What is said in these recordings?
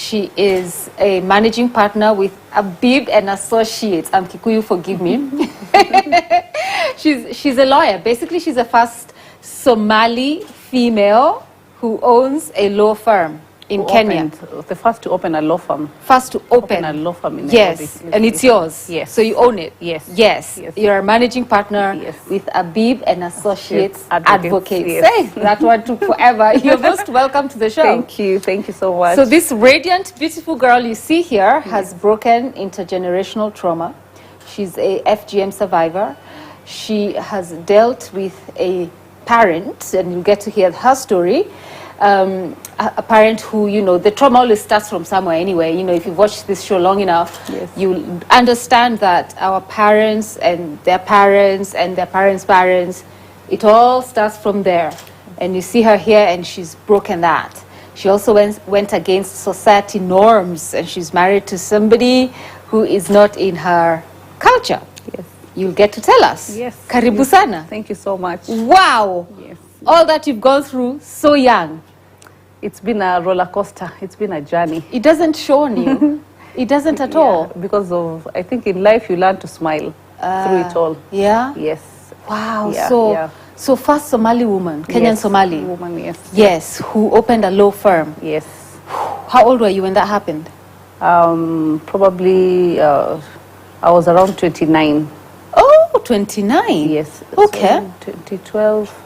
She is a managing partner with Abib and Associates. Kikuyu, forgive me. She's a lawyer. Basically, she's the first Somali female who owns a law firm in Kenya. The first to open a law firm. First to open a law firm in Yes, Nairobi. and it's yours. Yes. So you own it. Yes. Yes. Yes. You're a managing partner Yes. with Abib and Associates Advocates. Advocates. Hey, that one took forever. You're most welcome to the show. Thank you so much. So this radiant, beautiful girl you see here has broken intergenerational trauma. She's a FGM survivor. She has dealt with a parent, and you'll get to hear her story. A parent who, you know, the trauma always starts from somewhere anyway. You know, if you've watched this show long enough, Yes. you'll understand that our parents and their parents and their parents' parents, it all starts from there. And you see her here, and she's broken that. She also went against society norms, and she's married to somebody who is not in her culture. Yes. You'll get to tell us. Yes. Karibu sana. Thank you so much. Wow. Yes. All that you've gone through so young. It's been a roller coaster. It's been a journey. It doesn't show on you. It doesn't at all. Because of, I think in life you learn to smile through it all. Yeah? Yes. Wow. Yeah, So first Somali woman, Kenyan Yes. Somali. Woman, yes. Yes, who opened a law firm. Yes. How old were you when that happened? Probably I was around 29. Oh, 29. Yes. Okay. So 2012.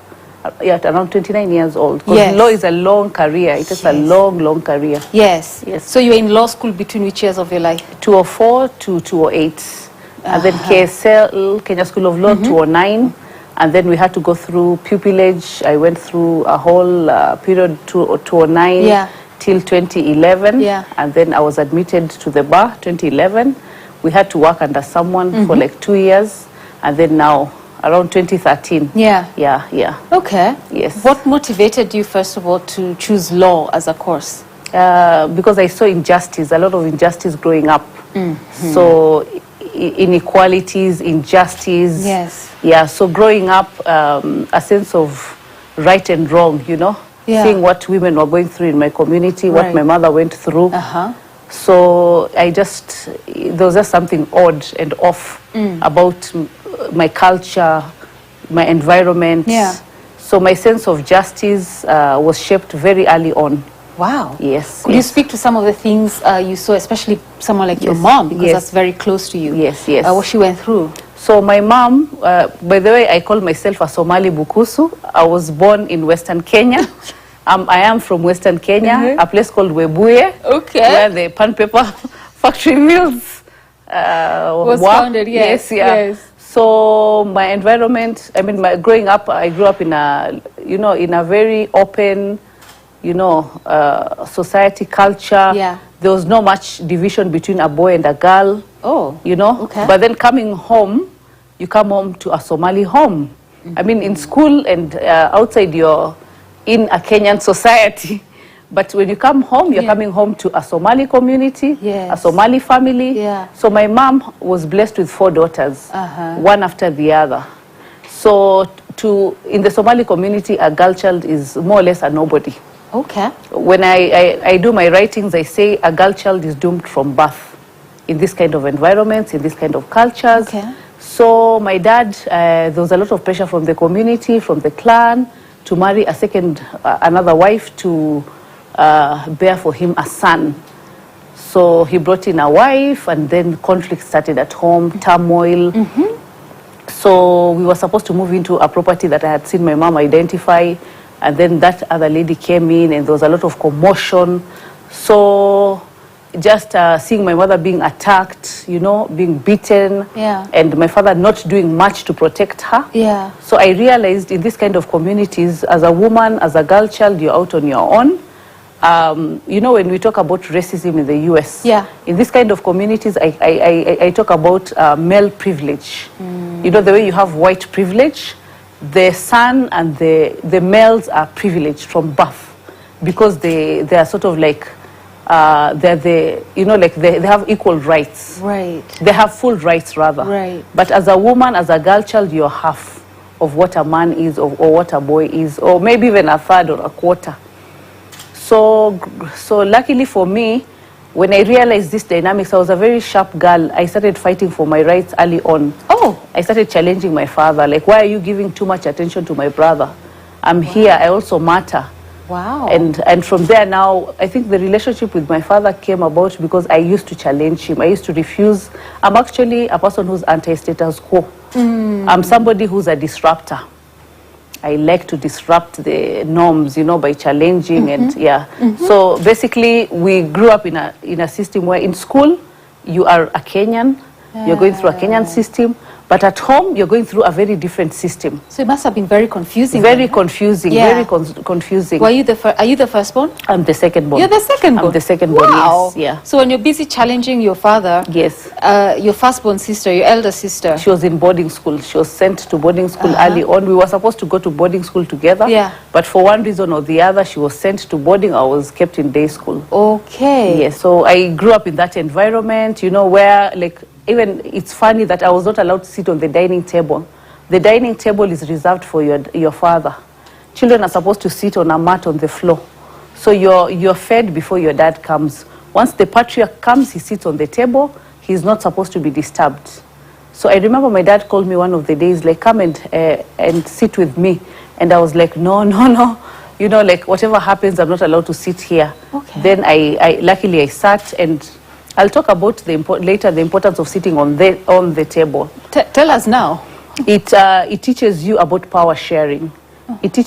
Yeah, around 29 years old. Because Yes. law is a long career. It is a Yes. long career. Yes. Yes. So you were in law school between which years of your life? 204 to 208. And then KSL, Kenya School of Law, 209. And then we had to go through pupillage. I went through a whole period, 209 Yeah. till 2011. Yeah. And then I was admitted to the bar, 2011. We had to work under someone for like 2 years. And then now, around 2013. Yeah. Yeah. Okay. Yes. What motivated you, first of all, to choose law as a course? Because I saw injustice, a lot of injustice growing up. So inequalities, injustice. Yes. Yeah, so growing up, a sense of right and wrong, you know, Yeah. seeing what women were going through in my community, Right. what my mother went through. So there was just something odd and off about my culture, my environment. Yeah. So my sense of justice was shaped very early on. Wow. Yes. Could you speak to some of the things you saw, especially someone like your Yes, mom, because yes. that's very close to you? Yes. What she went through? So my mom, by the way, I call myself a Somali Bukusu. I was born in Western Kenya. I am from Western Kenya, a place called Webuye, Okay. where the pan paper factory mills Was work. founded, yes. Yes. So my environment, I mean, growing up, I grew up in a very open, society, culture. Yeah. There was not much division between a boy and a girl. Oh, okay. But then coming home, you come home to a Somali home. I mean, in school and outside, you're in a Kenyan society. But when you come home, you're coming home to a Somali community, Yes. a Somali family. Yeah. So my mom was blessed with 4 daughters, one after the other. So in the Somali community, a girl child is more or less a nobody. Okay. When I do my writings, I say a girl child is doomed from birth in this kind of environments, in this kind of cultures. Okay. So my dad, there was a lot of pressure from the community, from the clan, to marry another wife to bear for him a son. So he brought in a wife, and then conflict started at home, turmoil. So we were supposed to move into a property that I had seen my mom identify, and then that other lady came in, and there was a lot of commotion. So just seeing my mother being attacked, being beaten, Yeah. and my father not doing much to protect her. Yeah. So I realized in this kind of communities, as a woman, as a girl child, you're out on your own. When we talk about racism in the US, Yeah. in this kind of communities, I talk about male privilege. The way you have white privilege, the son and the males are privileged from birth because they are sort of like, they have equal rights. Right. They have full rights, rather. Right. But as a woman, as a girl child, you're half of what a man is or what a boy is, or maybe even a third or a quarter. So luckily for me, when I realized this dynamics, I was a very sharp girl. I started fighting for my rights early on. Oh. I started challenging my father, like, why are you giving too much attention to my brother? I'm here, I also matter. Wow. And from there now, I think the relationship with my father came about because I used to challenge him. I used to refuse. I'm actually a person who's anti-status quo. I'm somebody who's a disruptor. I like to disrupt the norms, you know, by challenging and yeah. So basically, we grew up in a system where in school, you are a Kenyan, you're going through a Kenyan system, but at home, you're going through a very different system. So it must have been very confusing. Very confusing, Yeah. very confusing. Were you are you the firstborn? I'm the second born. You're the second born? I'm the second born, Wow. yes. Yeah. So when you're busy challenging your father, Yes. Your firstborn sister, your elder sister. She was in boarding school. She was sent to boarding school early on. We were supposed to go to boarding school together. Yeah. But for one reason or the other, she was sent to boarding. I was kept in day school. Okay. Yes. So I grew up in that environment, you know, where like, even it's funny that I was not allowed to sit on the dining table. The dining table is reserved for your father. Children are supposed to sit on a mat on the floor. So you're fed before your dad comes. Once the patriarch comes, he sits on the table. He's not supposed to be disturbed. So I remember my dad called me one of the days, like, come and sit with me. And I was like, no. You know, like, whatever happens, I'm not allowed to sit here. Okay. Then luckily I sat, and I'll talk about later the importance of sitting on the table. Tell us now. It teaches you about power sharing. It teaches